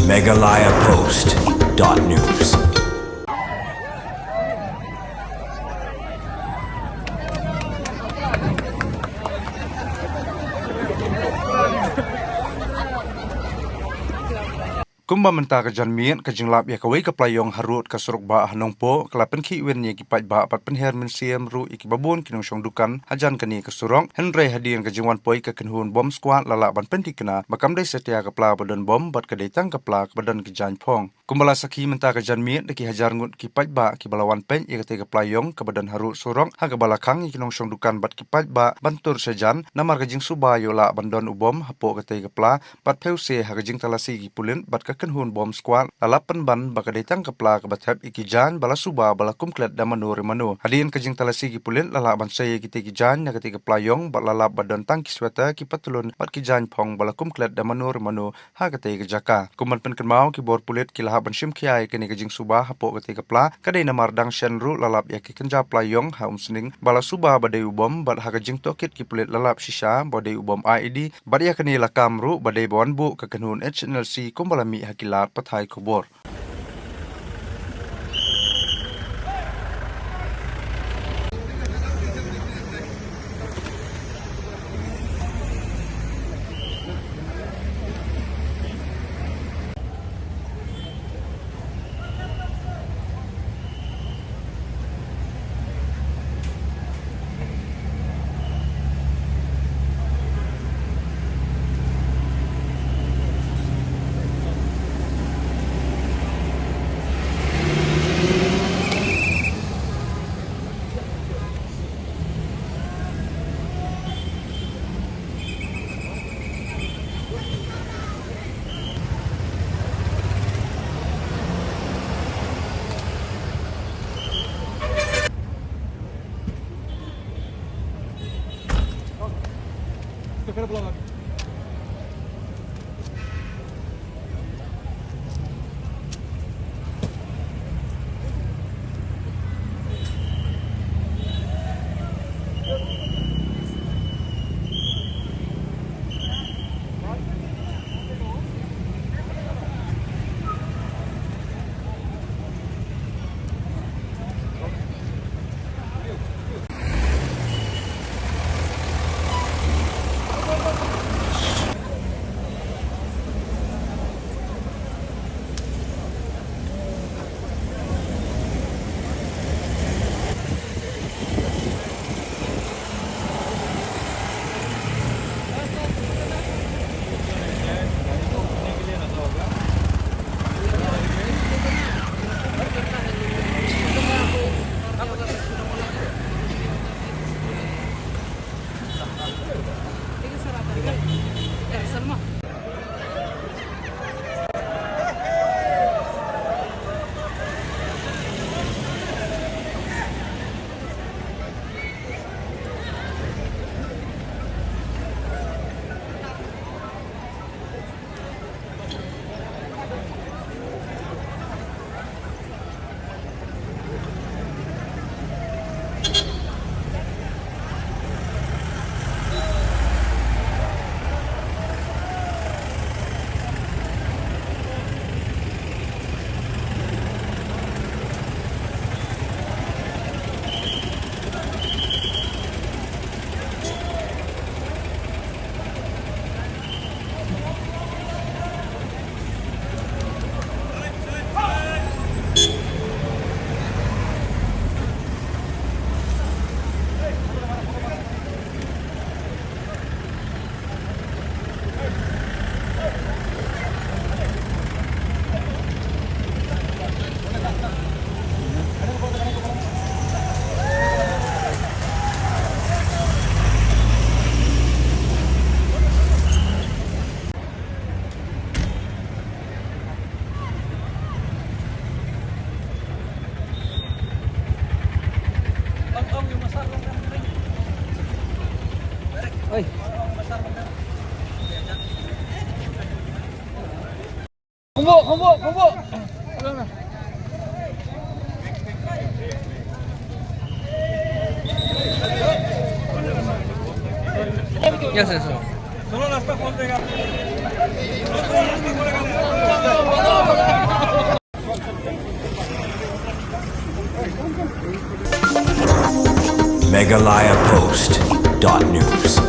MeghalayaPost.news. Kumba menta ka janmian ka jinglap ya kawai ka playong harut ka suruk ba Nongpoh kalapen ki wen ye ki pai ba pat penher men siam ru ikibabun kinong shong dukan hajan kani ka surong henry hadian ka jingwan poi ka kenhun bom squad lala ban penti kena makam dai setia ka pla badan bom bat ka dai tang ka pla ka badan ki Jain Phong kumbala sakhi menta ka janmian de ki hajar ngut ki pai ba ki balawan pen ye ka te ka playong ka badan harut surong ha ka balakang kinong shong dukan bat ki pai ba bantur sejan namar ka jing Suba yola bandon ubom hapo ka te ka pla pat pheuse ha ka jing talasi ki pulin bat ka kenhun bom squad lalapan ban baka detang kapla kabathap ikijan bala Suba bala kumklet da manur manu hadin kajing talasi ki pulin lala ban saya ki ikijan na kati kaplayong bat lala badon tang ki sweta ki patulun bat ki Jain Phong bala kumklet da manur manu ha kati jaka kuman pen kenmau ki bor pulit ki laha ban shim khiai kani kajing Suba hapo kati kapla kadai namar dang shenru lalap ya ki kenja playong ha umsning bala Suba badai ubom bat ha kajing tokit ki pulit lalap shisha badai ubom ID bat ya kani lakam ru badai bon bu ka kenhun HNLC kumbala mi hakilat pathai kubor. Oi. Kumpul. Ya, eso. Solo las está MeghalayaPost.news